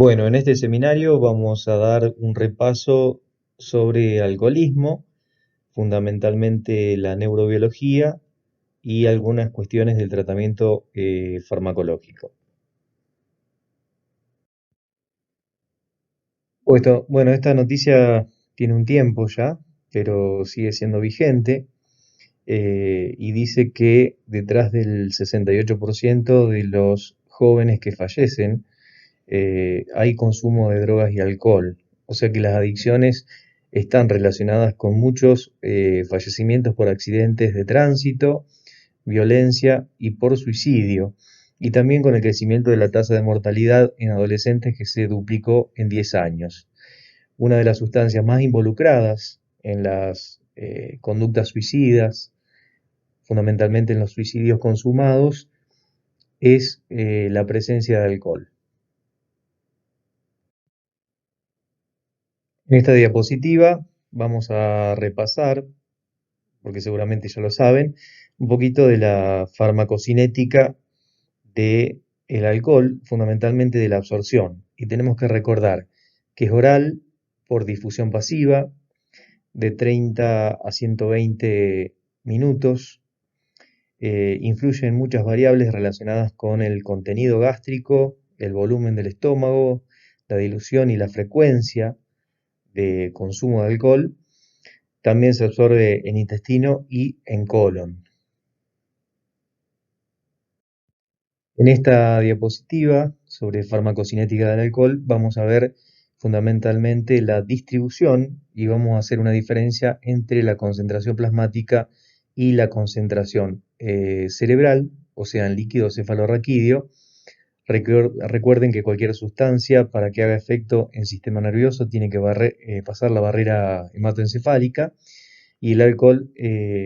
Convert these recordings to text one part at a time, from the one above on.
Bueno, en este seminario vamos a dar un repaso sobre alcoholismo, fundamentalmente la neurobiología y algunas cuestiones del tratamiento farmacológico. Bueno, esta noticia tiene un tiempo ya, pero sigue siendo vigente y dice que detrás del 68% de los jóvenes que fallecen hay consumo de drogas y alcohol. O sea que las adicciones están relacionadas con muchos fallecimientos por accidentes de tránsito, violencia y por suicidio. Y también con el crecimiento de la tasa de mortalidad en adolescentes que se duplicó en 10 años. Una de las sustancias más involucradas en las conductas suicidas, fundamentalmente en los suicidios consumados, es la presencia de alcohol. En esta diapositiva vamos a repasar, porque seguramente ya lo saben, un poquito de la farmacocinética del alcohol, fundamentalmente de la absorción. Y tenemos que recordar que es oral por difusión pasiva de 30 a 120 minutos. Influye en muchas variables relacionadas con el contenido gástrico, el volumen del estómago, la dilución y la frecuencia de consumo de alcohol. También se absorbe en intestino y en colon. En esta diapositiva sobre farmacocinética del alcohol vamos a ver fundamentalmente la distribución y vamos a hacer una diferencia entre la concentración plasmática y la concentración cerebral, o sea, en líquido cefalorraquídeo. Recuerden que cualquier sustancia para que haga efecto en sistema nervioso tiene que pasar la barrera hematoencefálica y el alcohol,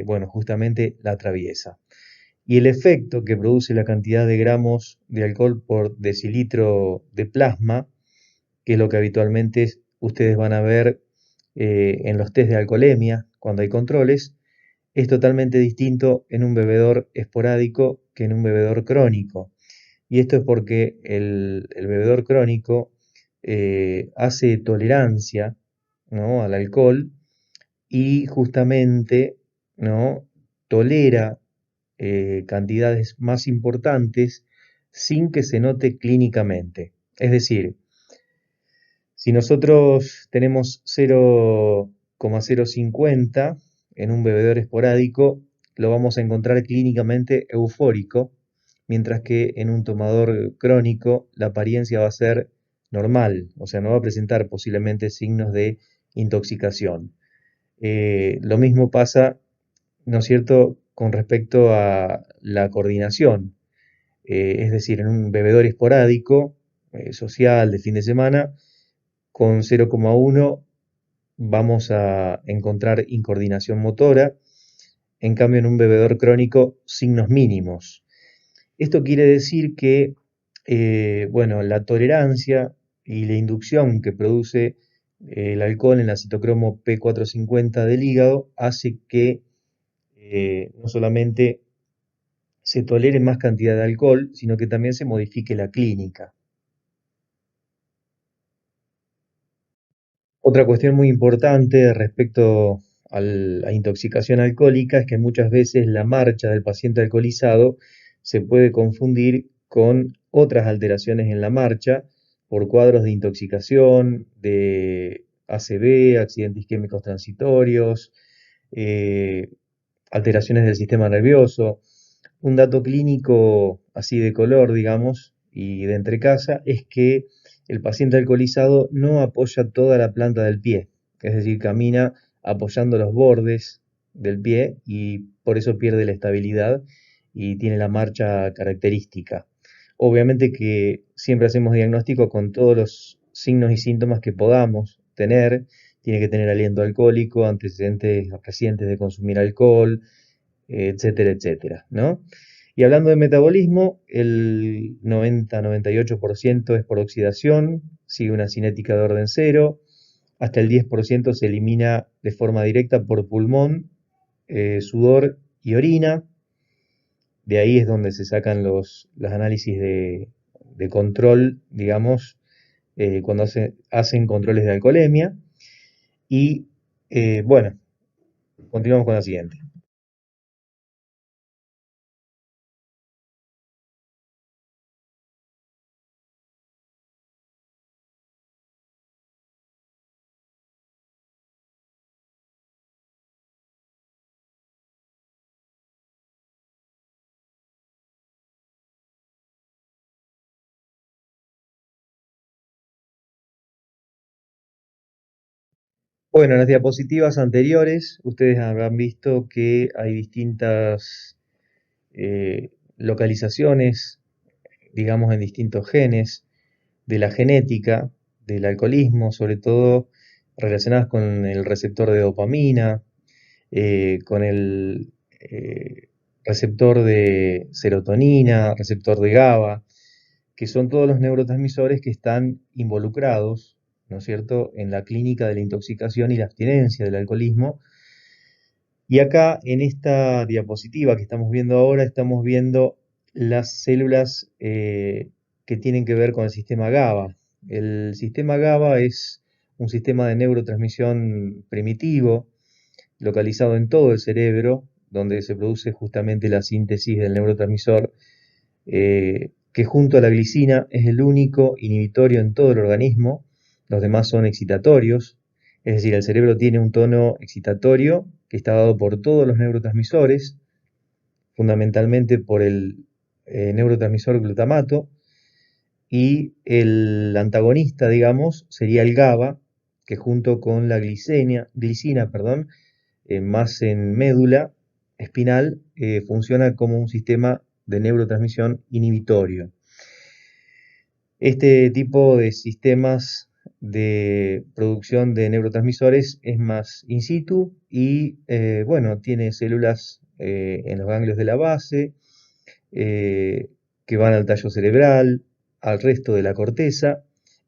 bueno, justamente la atraviesa. Y el efecto que produce la cantidad de gramos de alcohol por decilitro de plasma, que es lo que habitualmente ustedes van a ver en los test de alcoholemia cuando hay controles, es totalmente distinto en un bebedor esporádico que en un bebedor crónico. Y esto es porque el bebedor crónico hace tolerancia, ¿no?, al alcohol y justamente, ¿no?, tolera cantidades más importantes sin que se note clínicamente. Es decir, si nosotros tenemos 0,050 en un bebedor esporádico, lo vamos a encontrar clínicamente eufórico, mientras que en un tomador crónico la apariencia va a ser normal, o sea, no va a presentar posiblemente signos de intoxicación. Lo mismo pasa, ¿no es cierto?, con respecto a la coordinación. Es decir, en un bebedor esporádico, social, de fin de semana, con 0,1 vamos a encontrar incoordinación motora, en cambio en un bebedor crónico, signos mínimos. Esto quiere decir que, bueno, la tolerancia y la inducción que produce el alcohol en la citocromo P450 del hígado hace que no solamente se tolere más cantidad de alcohol, sino que también se modifique la clínica. Otra cuestión muy importante respecto a la intoxicación alcohólica es que muchas veces la marcha del paciente alcoholizado se puede confundir con otras alteraciones en la marcha por cuadros de intoxicación, de ACV, accidentes isquémicos transitorios, eh, alteraciones del sistema nervioso. Un dato clínico así de color, digamos, y de entrecasa es que el paciente alcoholizado no apoya toda la planta del pie, es decir, camina apoyando los bordes del pie y por eso pierde la estabilidad y tiene la marcha característica. Obviamente que siempre hacemos diagnóstico con todos los signos y síntomas que podamos tener. Tiene que tener aliento alcohólico, antecedentes recientes de consumir alcohol, etcétera, etcétera, ¿no? Y hablando de metabolismo, el 90-98% es por oxidación, sigue una cinética de orden cero, hasta el 10% se elimina de forma directa por pulmón, sudor y orina. De ahí es donde se sacan los análisis de control, digamos, cuando hacen controles de alcoholemia. Y bueno, continuamos con la siguiente. Bueno, en las diapositivas anteriores ustedes habrán visto que hay distintas localizaciones, digamos, en distintos genes de la genética del alcoholismo, sobre todo relacionadas con el receptor de dopamina, con el receptor de serotonina, receptor de GABA, que son todos los neurotransmisores que están involucrados, ¿no es cierto?, en la clínica de la intoxicación y la abstinencia del alcoholismo. Y acá en esta diapositiva que estamos viendo ahora, estamos viendo las células que tienen que ver con el sistema GABA. El sistema GABA es un sistema de neurotransmisión primitivo, localizado en todo el cerebro, donde se produce justamente la síntesis del neurotransmisor, que junto a la glicina es el único inhibitorio en todo el organismo. Los demás son excitatorios, es decir, el cerebro tiene un tono excitatorio que está dado por todos los neurotransmisores, fundamentalmente por el neurotransmisor glutamato, y el antagonista, digamos, sería el GABA, que junto con la glicina, perdón, más en médula espinal, funciona como un sistema de neurotransmisión inhibitorio. Este tipo de sistemas de producción de neurotransmisores es más in situ y, bueno, tiene células en los ganglios de la base, eh, que van al tallo cerebral, al resto de la corteza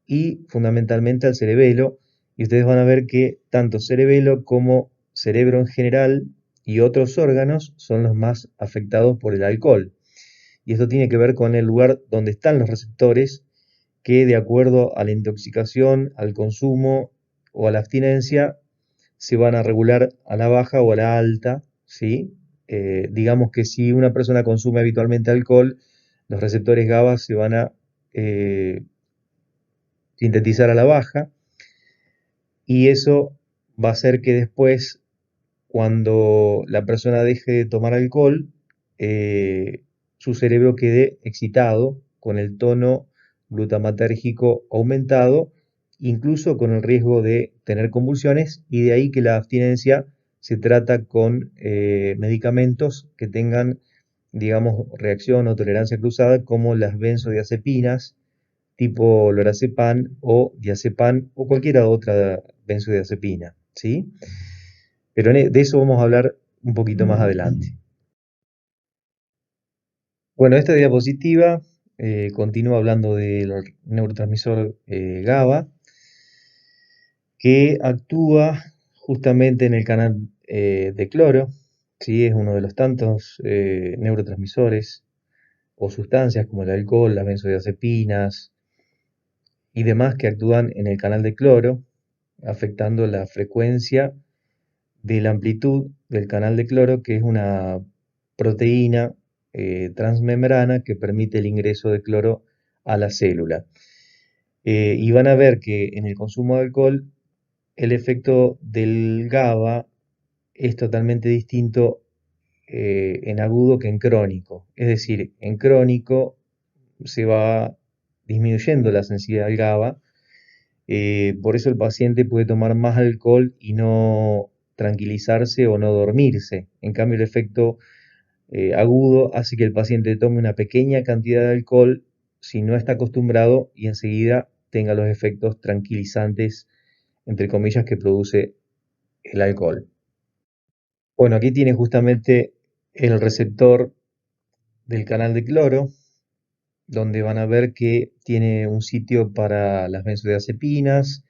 y fundamentalmente al cerebelo. Y ustedes van a ver que tanto cerebelo como cerebro en general y otros órganos son los más afectados por el alcohol. Y esto tiene que ver con el lugar donde están los receptores que, de acuerdo a la intoxicación, al consumo o a la abstinencia, se van a regular a la baja o a la alta, ¿sí? Digamos que si una persona consume habitualmente alcohol, los receptores GABA se van a eh, sintetizar a la baja y eso va a hacer que después, cuando la persona deje de tomar alcohol, su cerebro quede excitado con el tono glutamatérgico aumentado, incluso con el riesgo de tener convulsiones, y de ahí que la abstinencia se trata con medicamentos que tengan, digamos, reacción o tolerancia cruzada, como las benzodiazepinas, tipo lorazepam o diazepam o cualquier otra benzodiazepina, ¿sí? Pero de eso vamos a hablar un poquito más adelante. Bueno, esta diapositiva continúa hablando del neurotransmisor GABA, que actúa justamente en el canal de cloro, ¿sí? Es uno de los tantos neurotransmisores o sustancias como el alcohol, las benzodiazepinas y demás que actúan en el canal de cloro, afectando la frecuencia de la amplitud del canal de cloro, que es una proteína transmembrana que permite el ingreso de cloro a la célula. Y van a ver que en el consumo de alcohol el efecto del GABA es totalmente distinto en agudo que en crónico. Es decir, en crónico se va disminuyendo la sensibilidad al GABA, por eso el paciente puede tomar más alcohol y no tranquilizarse o no dormirse. En cambio, el efecto agudo hace que el paciente tome una pequeña cantidad de alcohol si no está acostumbrado y enseguida tenga los efectos tranquilizantes, entre comillas, que produce el alcohol. Bueno, aquí tiene justamente el receptor del canal de cloro, donde van a ver que tiene un sitio para las benzodiazepinas,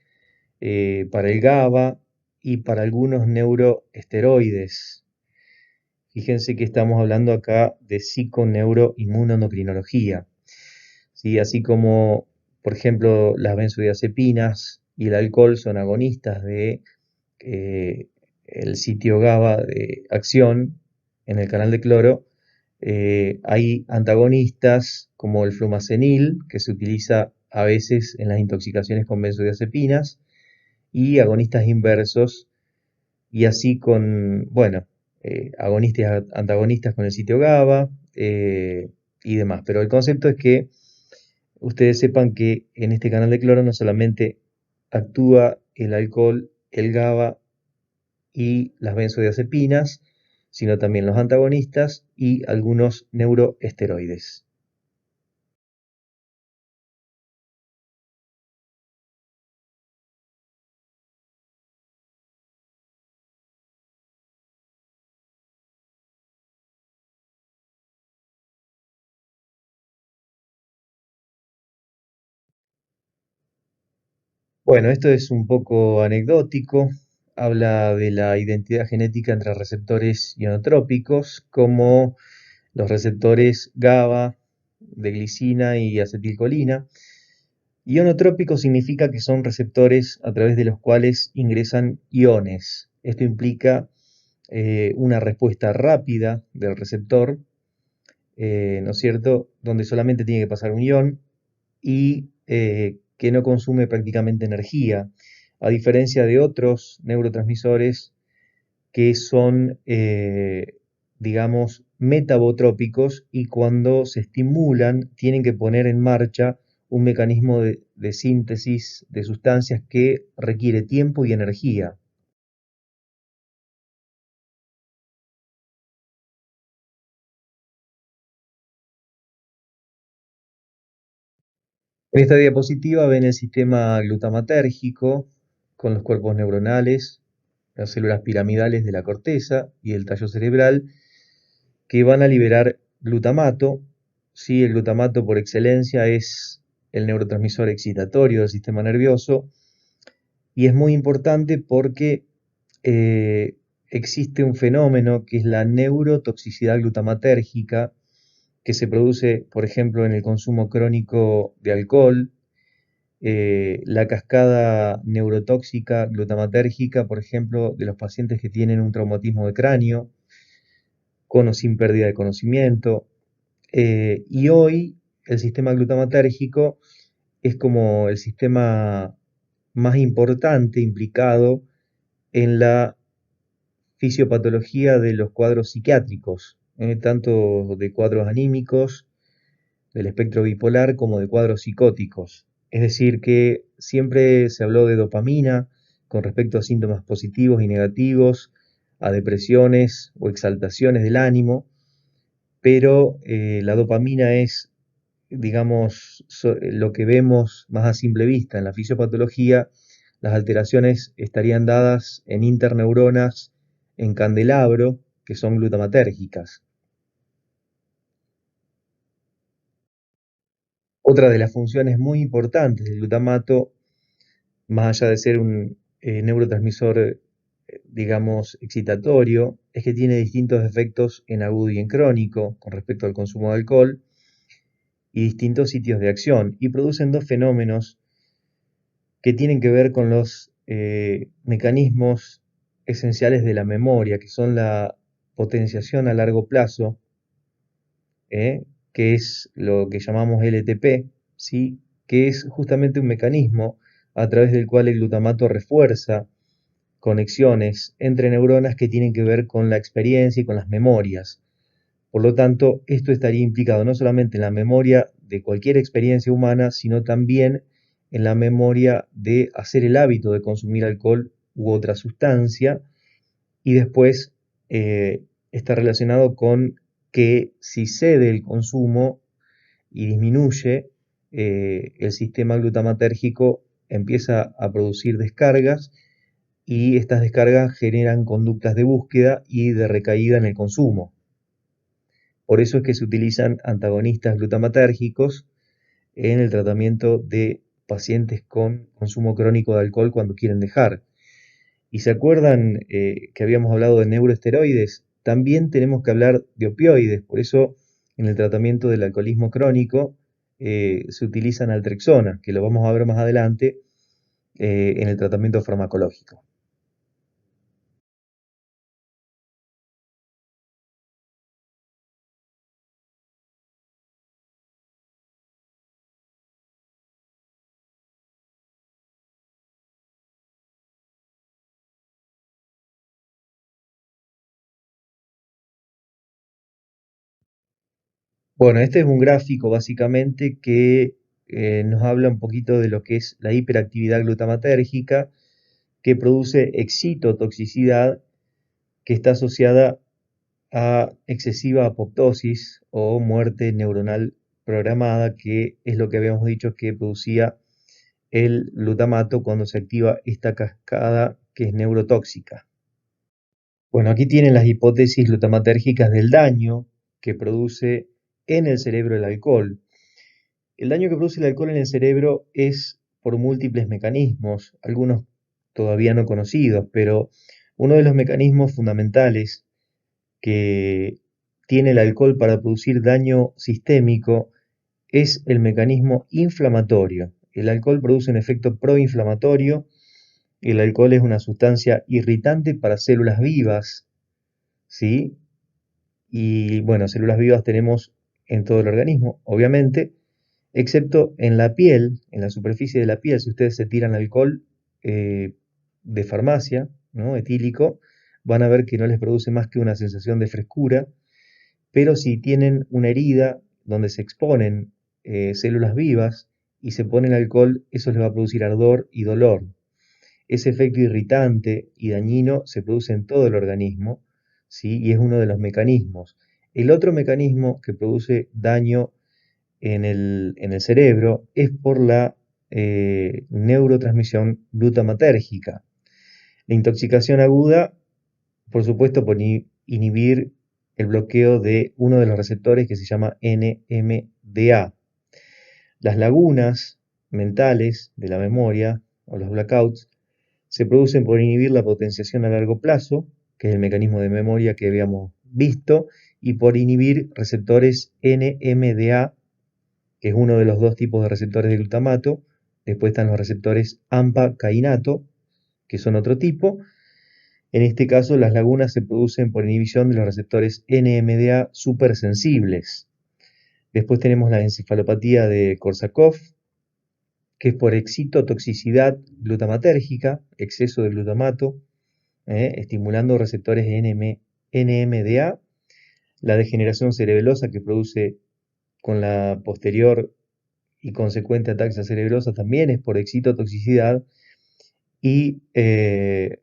para el GABA y para algunos neuroesteroides. Fíjense que estamos hablando acá de psiconeuroinmunoendocrinología, ¿sí? Así como Por ejemplo, las benzodiazepinas y el alcohol son agonistas de eh, el sitio GABA de acción en el canal de cloro. Hay antagonistas como el flumacenil, que se utiliza a veces en las intoxicaciones con benzodiazepinas, y agonistas inversos, y así con, bueno, agonistas, antagonistas con el sitio GABA y demás. Pero el concepto es que ustedes sepan que en este canal de cloro no solamente actúa el alcohol, el GABA y las benzodiazepinas, sino también los antagonistas y algunos neuroesteroides. Bueno, esto es un poco anecdótico, habla de la identidad genética entre receptores ionotrópicos, como los receptores GABA, de glicina y acetilcolina. Ionotrópico significa que son receptores a través de los cuales ingresan iones. Esto implica una respuesta rápida del receptor, ¿no es cierto?, donde solamente tiene que pasar un ion y que no consume prácticamente energía, a diferencia de otros neurotransmisores que son, digamos, metabotrópicos y cuando se estimulan tienen que poner en marcha un mecanismo de síntesis de sustancias que requiere tiempo y energía. En esta diapositiva ven el sistema glutamatérgico con los cuerpos neuronales, las células piramidales de la corteza y el tallo cerebral que van a liberar glutamato. Sí, el glutamato por excelencia es el neurotransmisor excitatorio del sistema nervioso y es muy importante porque existe un fenómeno que es la neurotoxicidad glutamatérgica que se produce, por ejemplo, en el consumo crónico de alcohol, la cascada neurotóxica glutamatérgica, por ejemplo, de los pacientes que tienen un traumatismo de cráneo, con o sin pérdida de conocimiento. Y hoy el sistema glutamatérgico es como el sistema más importante implicado en la fisiopatología de los cuadros psiquiátricos, tanto de cuadros anímicos, del espectro bipolar, como de cuadros psicóticos. Es decir, que siempre se habló de dopamina con respecto a síntomas positivos y negativos, a depresiones o exaltaciones del ánimo, pero la dopamina es, digamos, lo que vemos más a simple vista en la fisiopatología. Las alteraciones estarían dadas en interneuronas en candelabro que son glutamatérgicas. Otra de las funciones muy importantes del glutamato, más allá de ser un neurotransmisor, digamos, excitatorio, es que tiene distintos efectos en agudo y en crónico con respecto al consumo de alcohol y distintos sitios de acción, y producen dos fenómenos que tienen que ver con los mecanismos esenciales de la memoria, que son la potenciación a largo plazo, ¿eh? Que es lo que llamamos LTP, ¿sí? Que es justamente un mecanismo a través del cual el glutamato refuerza conexiones entre neuronas que tienen que ver con la experiencia y con las memorias. Por lo tanto, esto estaría implicado no solamente en la memoria de cualquier experiencia humana, sino también en la memoria de hacer el hábito de consumir alcohol u otra sustancia, y después está relacionado con que si cede el consumo y disminuye, el sistema glutamatérgico empieza a producir descargas y estas descargas generan conductas de búsqueda y de recaída en el consumo. Por eso es que se utilizan antagonistas glutamatérgicos en el tratamiento de pacientes con consumo crónico de alcohol cuando quieren dejar. Y se acuerdan que habíamos hablado de neuroesteroides, también tenemos que hablar de opioides. Por eso en el tratamiento del alcoholismo crónico se utiliza naltrexona, que lo vamos a ver más adelante en el tratamiento farmacológico. Bueno, este es un gráfico básicamente que nos habla un poquito de lo que es la hiperactividad glutamatérgica que produce excitotoxicidad que está asociada a excesiva apoptosis o muerte neuronal programada, que es lo que habíamos dicho que producía el glutamato cuando se activa esta cascada que es neurotóxica. Bueno, aquí tienen las hipótesis glutamatérgicas del daño que produce en el cerebro el alcohol. El daño que produce el alcohol en el cerebro es por múltiples mecanismos, algunos todavía no conocidos, pero uno de los mecanismos fundamentales que tiene el alcohol para producir daño sistémico es el mecanismo inflamatorio. El alcohol produce un efecto proinflamatorio. El alcohol es una sustancia irritante para células vivas, ¿sí? Y bueno, células vivas tenemos en todo el organismo, obviamente, excepto en la piel, en la superficie de la piel. Si ustedes se tiran alcohol eh, de farmacia, ¿no? Etílico, van a ver que no les produce más que una sensación de frescura, pero si tienen una herida donde se exponen células vivas y se ponen alcohol, eso les va a producir ardor y dolor. Ese efecto irritante y dañino se produce en todo el organismo, ¿sí? Y es uno de los mecanismos. El otro mecanismo que produce daño en el cerebro es por la neurotransmisión glutamatérgica. La intoxicación aguda, por supuesto, por inhibir el bloqueo de uno de los receptores que se llama NMDA. Las lagunas mentales de la memoria o los blackouts se producen por inhibir la potenciación a largo plazo, que es el mecanismo de memoria que habíamos visto, y por inhibir receptores NMDA, que es uno de los dos tipos de receptores de glutamato. Después están los receptores AMPA-cainato, que son otro tipo. En este caso, las lagunas se producen por inhibición de los receptores NMDA supersensibles. Después tenemos la encefalopatía de Korsakoff, que es por excitotoxicidad glutamatérgica, exceso de glutamato, estimulando receptores NMDA. La degeneración cerebelosa que produce con la posterior y consecuente ataxia cerebrosa también es por excitotoxicidad. Y el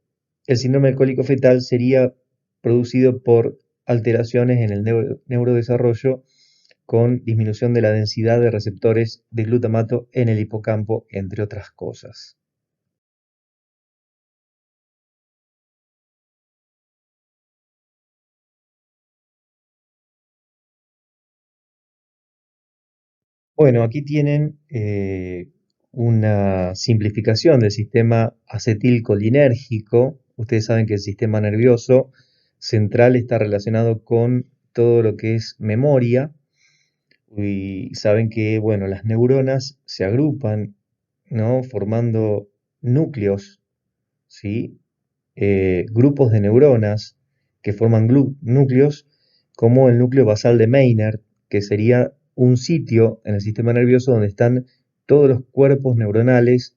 síndrome alcohólico fetal sería producido por alteraciones en el neurodesarrollo con disminución de la densidad de receptores de glutamato en el hipocampo, entre otras cosas. Bueno, aquí tienen una simplificación del sistema acetilcolinérgico. Ustedes saben que el sistema nervioso central está relacionado con todo lo que es memoria y saben que, bueno, las neuronas se agrupan, ¿no? Formando núcleos, ¿sí? Grupos de neuronas que forman núcleos, como el núcleo basal de Meynert, que sería un sitio en el sistema nervioso donde están todos los cuerpos neuronales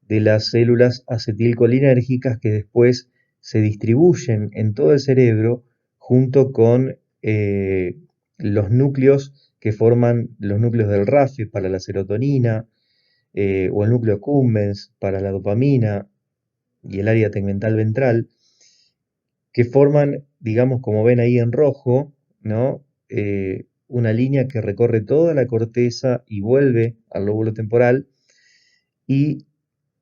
de las células acetilcolinérgicas que después se distribuyen en todo el cerebro junto con los núcleos que forman los núcleos del RAFE para la serotonina, o el núcleo accumbens para la dopamina y el área tegmental ventral, que forman, digamos, como ven ahí en rojo, ¿no? Una línea que recorre toda la corteza y vuelve al lóbulo temporal y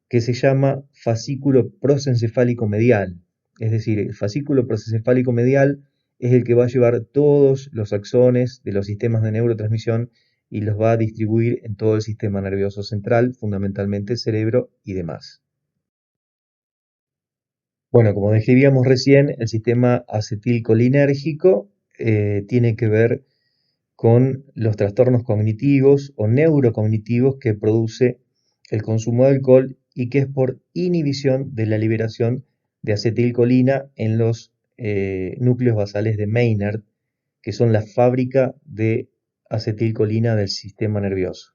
que se llama fascículo prosencefálico medial. Es decir, el fascículo prosencefálico medial es el que va a llevar todos los axones de los sistemas de neurotransmisión y los va a distribuir en todo el sistema nervioso central, fundamentalmente el cerebro y demás. Bueno, como describíamos recién, el sistema acetilcolinérgico tiene que ver con los trastornos cognitivos o neurocognitivos que produce el consumo de alcohol y que es por inhibición de la liberación de acetilcolina en los núcleos basales de Maynard, que son la fábrica de acetilcolina del sistema nervioso.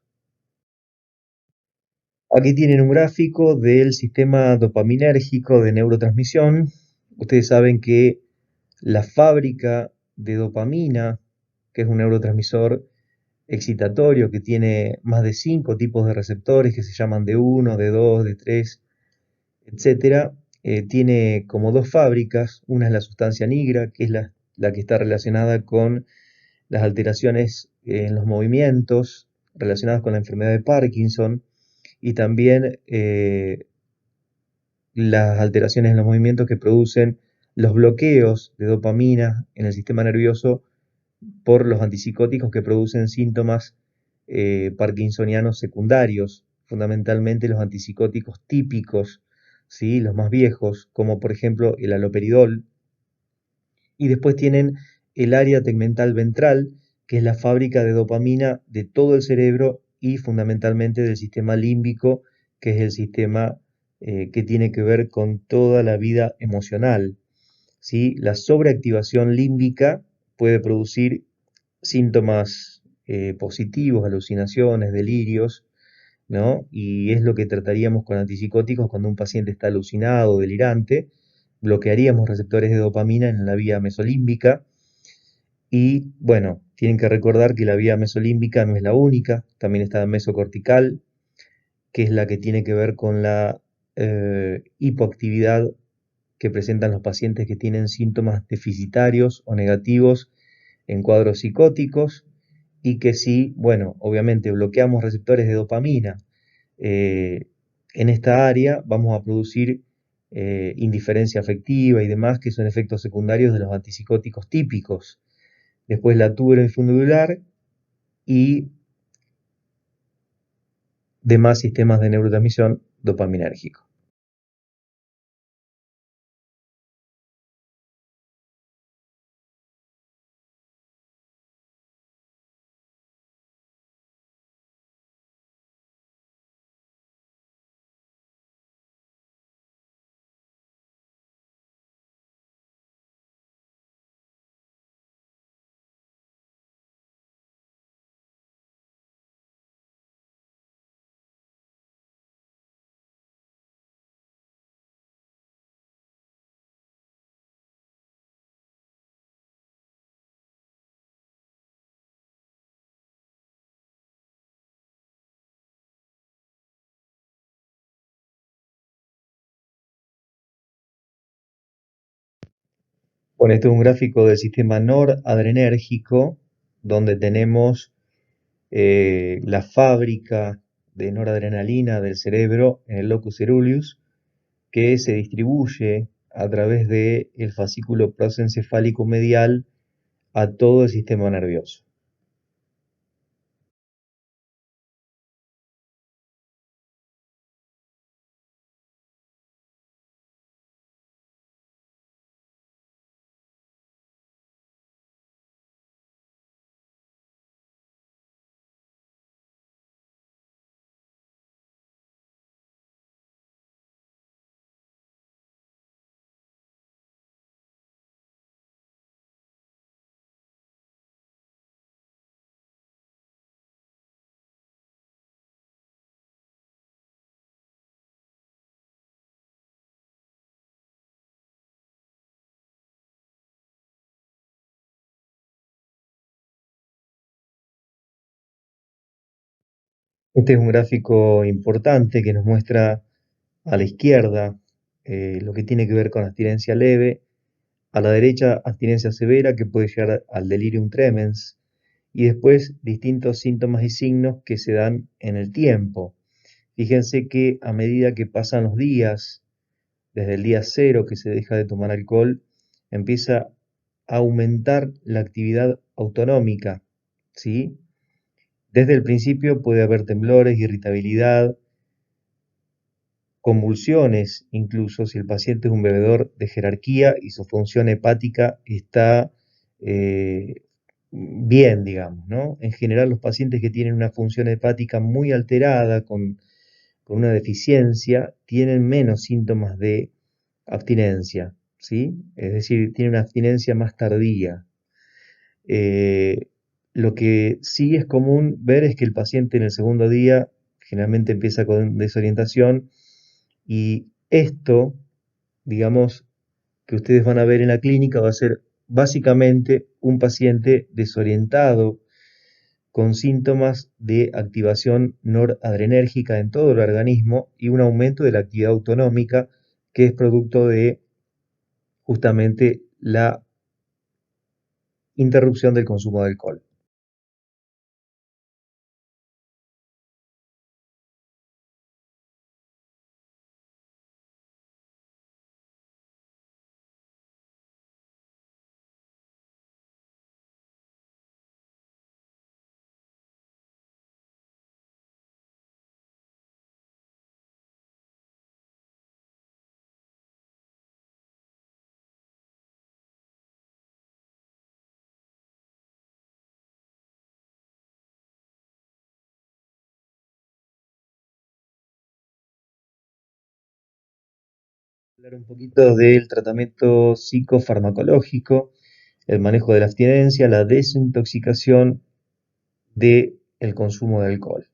Aquí tienen un gráfico del sistema dopaminérgico de neurotransmisión. Ustedes saben que la fábrica de dopamina, que es un neurotransmisor excitatorio que tiene más de 5 tipos de receptores que se llaman D1, D2, D3, etcétera, tiene como dos fábricas. Una es la sustancia nigra, que es la que está relacionada con las alteraciones en los movimientos relacionadas con la enfermedad de Parkinson y también las alteraciones en los movimientos que producen los bloqueos de dopamina en el sistema nervioso por los antipsicóticos que producen síntomas parkinsonianos secundarios, fundamentalmente los antipsicóticos típicos, ¿sí? Los más viejos, como por ejemplo el haloperidol, y después tienen el área tegmental ventral, que es la fábrica de dopamina de todo el cerebro y fundamentalmente del sistema límbico, que es el sistema que tiene que ver con toda la vida emocional. ¿Sí? La sobreactivación límbica puede producir síntomas positivos, alucinaciones, delirios, ¿no? Y es lo que trataríamos con antipsicóticos cuando un paciente está alucinado o delirante. Bloquearíamos receptores de dopamina en la vía mesolímbica. Y bueno, tienen que recordar que la vía mesolímbica no es la única, también está la mesocortical, que es la que tiene que ver con la hipoactividad que presentan los pacientes que tienen síntomas deficitarios o negativos en cuadros psicóticos y que si, bueno, obviamente bloqueamos receptores de dopamina eh, en esta área, vamos a producir indiferencia afectiva y demás, que son efectos secundarios de los antipsicóticos típicos. Después la tuberoinfundibular y demás sistemas de neurotransmisión dopaminérgico. Bueno, este es un gráfico del sistema noradrenérgico, donde tenemos la fábrica de noradrenalina del cerebro en el locus ceruleus, que se distribuye a través del fascículo prosencefálico medial a todo el sistema nervioso. Este es un gráfico importante que nos muestra a la izquierda lo que tiene que ver con abstinencia leve, a la derecha abstinencia severa que puede llegar al delirium tremens y después distintos síntomas y signos que se dan en el tiempo. Fíjense que a medida que pasan los días, desde el día cero que se deja de tomar alcohol, empieza a aumentar la actividad autonómica, ¿sí? Desde el principio puede haber temblores, irritabilidad, convulsiones, incluso si el paciente es un bebedor de jerarquía y su función hepática está bien, digamos, ¿no? En general, los pacientes que tienen una función hepática muy alterada, con una deficiencia, tienen menos síntomas de abstinencia, ¿sí? Es decir, tienen una abstinencia más tardía. Eh, lo que sí es común ver es que el paciente en el segundo día generalmente empieza con desorientación y esto, digamos, que ustedes van a ver en la clínica va a ser básicamente un paciente desorientado con síntomas de activación noradrenérgica en todo el organismo y un aumento de la actividad autonómica que es producto de justamente la interrupción del consumo de alcohol. Hablar un poquito del tratamiento psicofarmacológico, el manejo de la abstinencia, la desintoxicación del consumo de alcohol.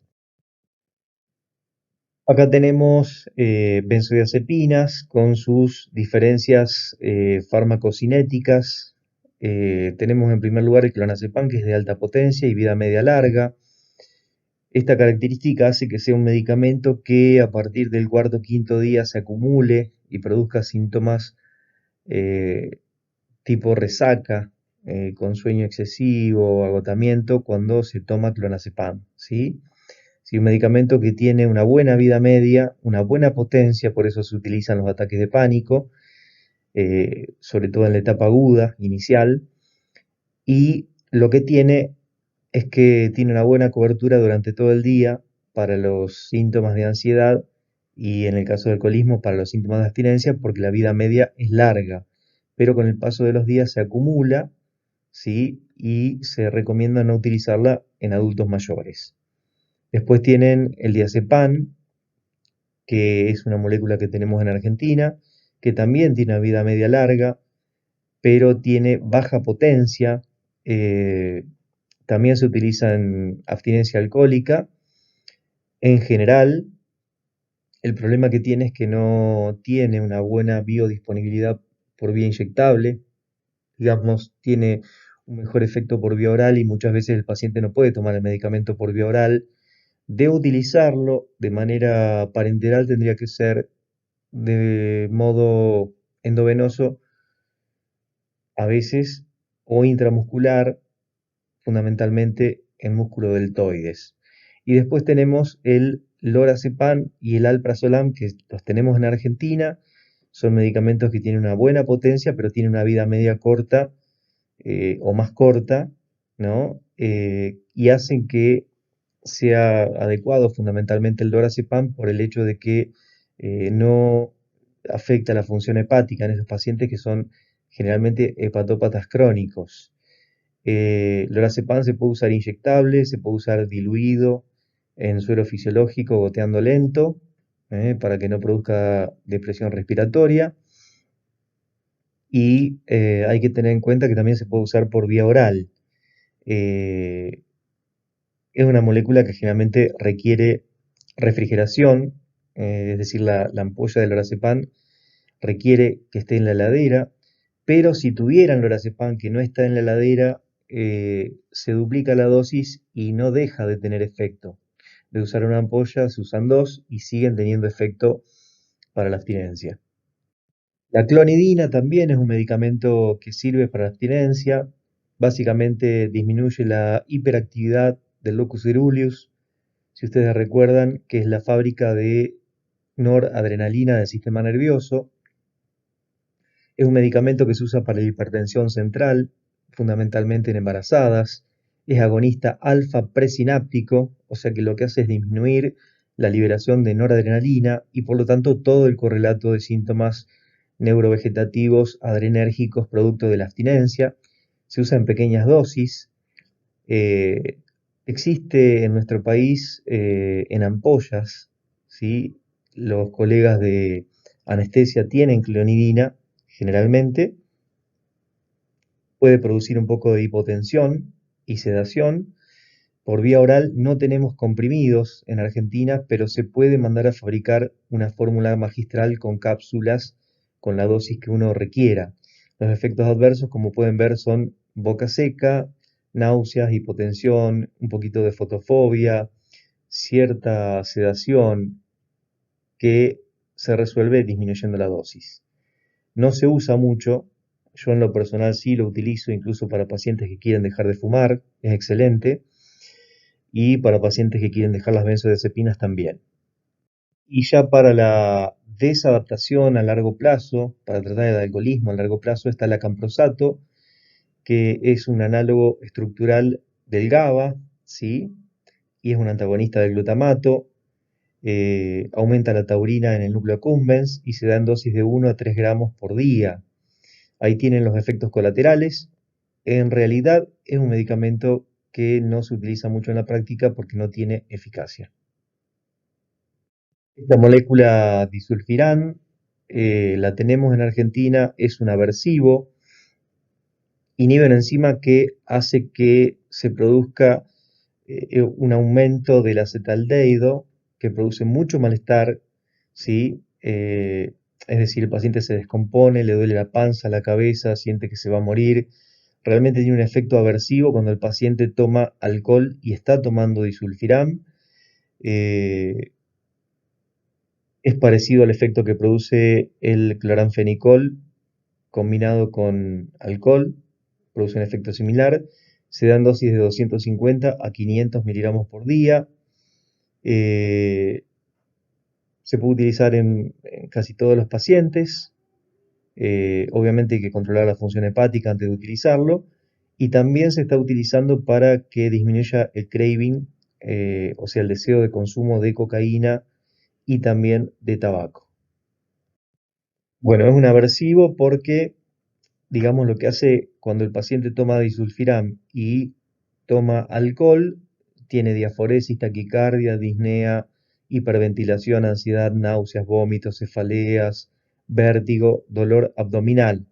Acá tenemos benzodiazepinas con sus diferencias farmacocinéticas. Tenemos en primer lugar el clonazepam, que es de alta potencia y vida media larga. Esta característica hace que sea un medicamento que a partir del cuarto o quinto día se acumule y produzca síntomas eh, tipo resaca, con sueño excesivo, agotamiento, cuando se toma clonazepam, ¿sí? Sí, un medicamento que tiene una buena vida media, una buena potencia, por eso se utilizan los ataques de pánico, sobre todo en la etapa aguda, inicial, y lo que tiene es que tiene una buena cobertura durante todo el día para los síntomas de ansiedad y en el caso del alcoholismo para los síntomas de abstinencia, porque la vida media es larga, pero con el paso de los días se acumula, ¿sí? Y se recomienda no utilizarla en adultos mayores. Después tienen el diazepam, que es una molécula que tenemos en Argentina, que también tiene una vida media larga, pero tiene baja potencia. eh, También se utiliza en abstinencia alcohólica. En general, el problema que tiene es que no tiene una buena biodisponibilidad por vía inyectable. Digamos, tiene un mejor efecto por vía oral y muchas veces el paciente no puede tomar el medicamento por vía oral. De utilizarlo de manera parenteral tendría que ser de modo endovenoso a veces o intramuscular, fundamentalmente en músculo deltoides. Y después tenemos el lorazepam y el alprazolam, que los tenemos en Argentina. Son medicamentos que tienen una buena potencia, pero tienen una vida media corta o más corta, ¿no? Y hacen que sea adecuado fundamentalmente el lorazepam por el hecho de que no afecta la función hepática en esos pacientes que son generalmente hepatópatas crónicos. Lorazepam se puede usar inyectable, se puede usar diluido en suero fisiológico, goteando lento, para que no produzca depresión respiratoria. Y hay que tener en cuenta que también se puede usar por vía oral. Eh, es una molécula que generalmente requiere refrigeración, es decir, la ampolla del lorazepam requiere que esté en la heladera, pero si tuvieran lorazepam que no está en la heladera, se duplica la dosis y no deja de tener efecto. De usar una ampolla se usan dos y siguen teniendo efecto para la abstinencia. La clonidina también es un medicamento que sirve para la abstinencia. Básicamente disminuye la hiperactividad del locus coeruleus. Si ustedes recuerdan, que es la fábrica de noradrenalina del sistema nervioso. Es un medicamento que se usa para la hipertensión central, fundamentalmente en embarazadas. Es agonista alfa presináptico, o sea que lo que hace es disminuir la liberación de noradrenalina y por lo tanto todo el correlato de síntomas neurovegetativos adrenérgicos producto de la abstinencia. Se usa en pequeñas dosis. Eh, Existe en nuestro país en ampollas, ¿sí? Los colegas de anestesia tienen clonidina generalmente, puede producir un poco de hipotensión y sedación. Por vía oral no tenemos comprimidos en Argentina, pero se puede mandar a fabricar una fórmula magistral con cápsulas con la dosis que uno requiera. Los efectos adversos, como pueden ver, son boca seca, náuseas, hipotensión, un poquito de fotofobia, cierta sedación que se resuelve disminuyendo la dosis. No se usa mucho, yo en lo personal sí lo utilizo incluso para pacientes que quieren dejar de fumar, es excelente, y para pacientes que quieren dejar las benzodiazepinas también. Y ya para la desadaptación a largo plazo, para tratar el alcoholismo a largo plazo, está el acamprosato, que es un análogo estructural del GABA, ¿sí? Y es un antagonista del glutamato, aumenta la taurina en el núcleo accumbens y se da en dosis de 1 a 3 gramos por día. Ahí tienen los efectos colaterales. En realidad es un medicamento que no se utiliza mucho en la práctica porque no tiene eficacia. Esta molécula disulfirán la tenemos en Argentina, es un aversivo, inhibe una enzima que hace que se produzca un aumento del acetaldehído que produce mucho malestar, ¿sí? Es decir, el paciente se descompone, le duele la panza, la cabeza, siente que se va a morir. Realmente tiene un efecto aversivo cuando el paciente toma alcohol y está tomando disulfiram. Eh, es parecido al efecto que produce el cloranfenicol combinado con alcohol, produce un efecto similar. Se dan dosis de 250 a 500 miligramos por día. Eh, Se puede utilizar en casi todos los pacientes. Obviamente hay que controlar la función hepática antes de utilizarlo. Y también se está utilizando para que disminuya el craving, o sea, el deseo de consumo de cocaína y también de tabaco. Bueno, es un aversivo porque, digamos, lo que hace cuando el paciente toma disulfiram y toma alcohol, tiene diaforesis, taquicardia, disnea, hiperventilación, ansiedad, náuseas, vómitos, cefaleas, vértigo, dolor abdominal.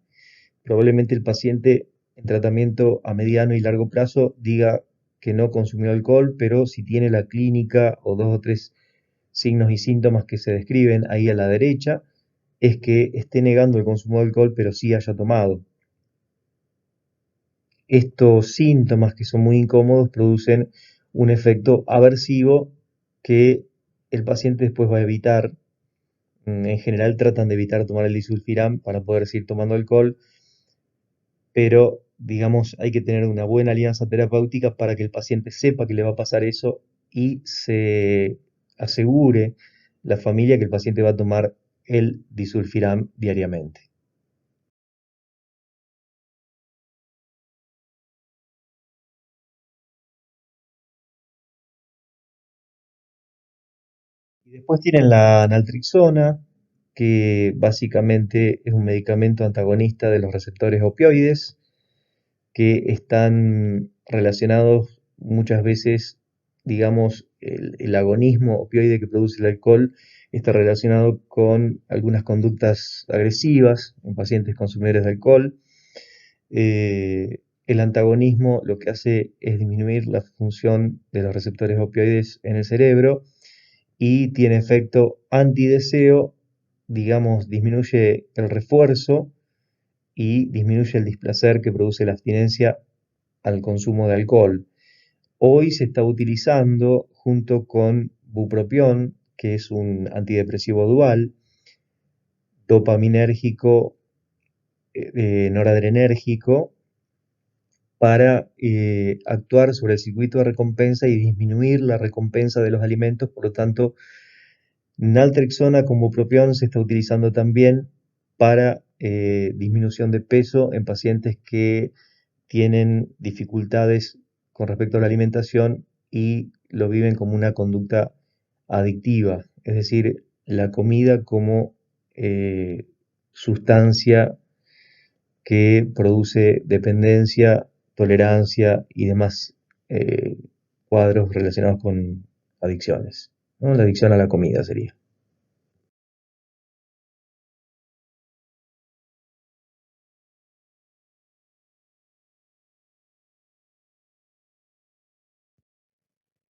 Probablemente el paciente en tratamiento a mediano y largo plazo diga que no consumió alcohol, pero si tiene la clínica o dos o tres signos y síntomas que se describen ahí a la derecha, es que esté negando el consumo de alcohol, pero sí haya tomado. Estos síntomas que son muy incómodos producen un efecto aversivo que el paciente después va a evitar. En general tratan de evitar tomar el disulfiram para poder seguir tomando alcohol, pero digamos hay que tener una buena alianza terapéutica para que el paciente sepa que le va a pasar eso y se asegure la familia que el paciente va a tomar el disulfiram diariamente. Y después tienen la naltrexona, que básicamente es un medicamento antagonista de los receptores opioides, que están relacionados muchas veces, digamos, el agonismo opioide que produce el alcohol está relacionado con algunas conductas agresivas en pacientes consumidores de alcohol. El antagonismo lo que hace es disminuir la función de los receptores opioides en el cerebro y tiene efecto antideseo, digamos, disminuye el refuerzo y disminuye el displacer que produce la abstinencia al consumo de alcohol. Hoy se está utilizando junto con bupropión, que es un antidepresivo dual, dopaminérgico, noradrenérgico, para actuar sobre el circuito de recompensa y disminuir la recompensa de los alimentos. Por lo tanto, naltrexona con bupropión se está utilizando también para disminución de peso en pacientes que tienen dificultades con respecto a la alimentación y lo viven como una conducta adictiva, es decir, la comida como sustancia que produce dependencia, tolerancia y demás eh, cuadros relacionados con adicciones, ¿no? La adicción a la comida sería.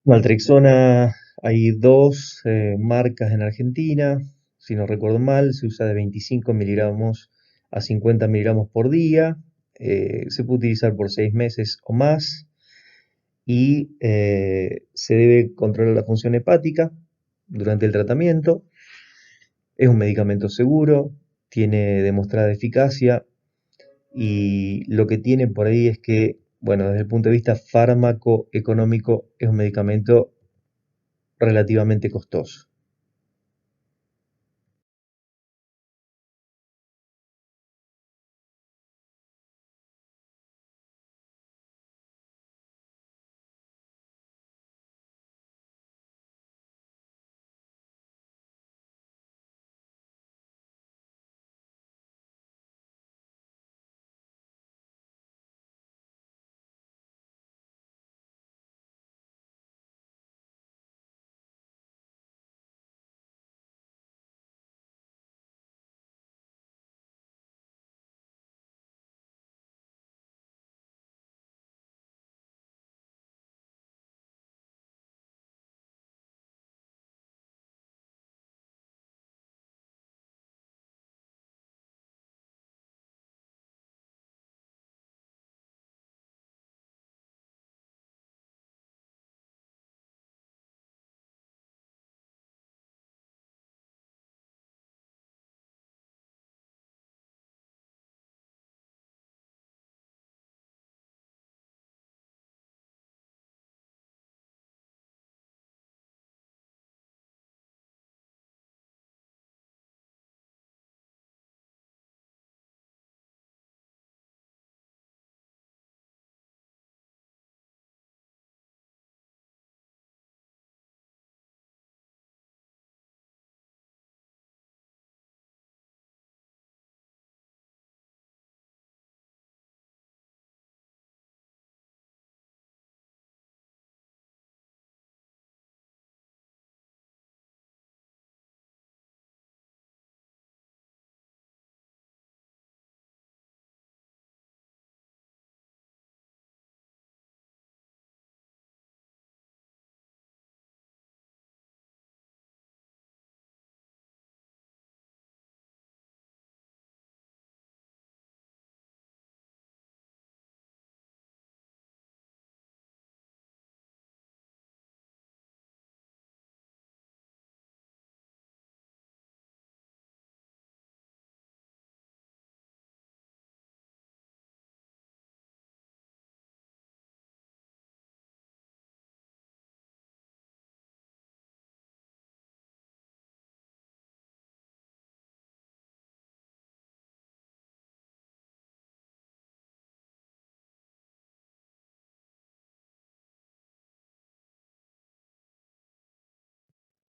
Naltrexona, hay dos marcas en Argentina, si no recuerdo mal, se usa de 25 miligramos a 50 miligramos por día, se puede utilizar por 6 meses o más y se debe controlar la función hepática durante el tratamiento. Es un medicamento seguro, tiene demostrada eficacia y lo que tiene por ahí es que, bueno, desde el punto de vista fármaco económico es un medicamento relativamente costoso.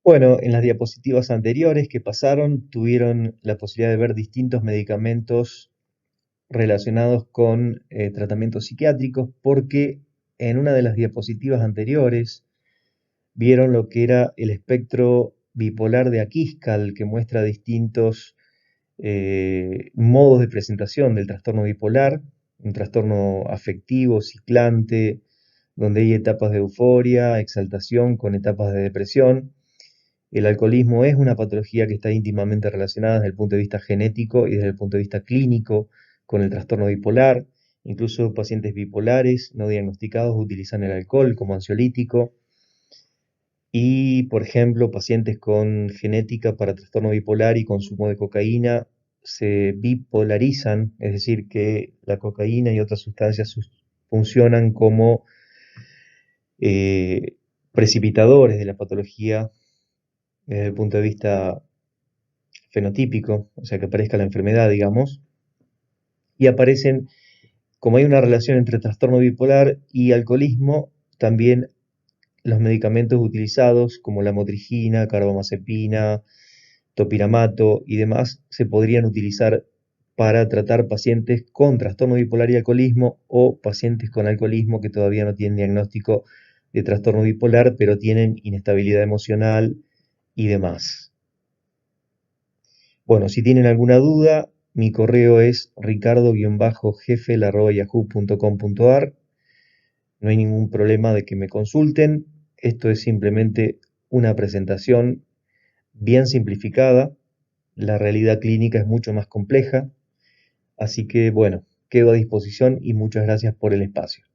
Bueno, en las diapositivas anteriores que pasaron tuvieron la posibilidad de ver distintos medicamentos relacionados con tratamientos psiquiátricos porque en una de las diapositivas anteriores vieron lo que era el espectro bipolar de Akiscal, que muestra distintos modos de presentación del trastorno bipolar, un trastorno afectivo, ciclante, donde hay etapas de euforia, exaltación con etapas de depresión. El alcoholismo es una patología que está íntimamente relacionada desde el punto de vista genético y desde el punto de vista clínico con el trastorno bipolar. Incluso pacientes bipolares no diagnosticados utilizan el alcohol como ansiolítico. Y, por ejemplo, pacientes con genética para trastorno bipolar y consumo de cocaína se bipolarizan, es decir, que la cocaína y otras sustancias funcionan como eh, precipitadores de la patología desde el punto de vista fenotípico, o sea, que aparezca la enfermedad, digamos, y aparecen, como hay una relación entre trastorno bipolar y alcoholismo, también los medicamentos utilizados como la motrigina, carbamazepina, topiramato y demás se podrían utilizar para tratar pacientes con trastorno bipolar y alcoholismo o pacientes con alcoholismo que todavía no tienen diagnóstico de trastorno bipolar, pero tienen inestabilidad emocional y demás. Bueno, si tienen alguna duda, mi correo es ricardo-jefel@yahoo.com.ar. No hay ningún problema de que me consulten. Esto es simplemente una presentación bien simplificada. La realidad clínica es mucho más compleja. Así que bueno, quedo a disposición y muchas gracias por el espacio.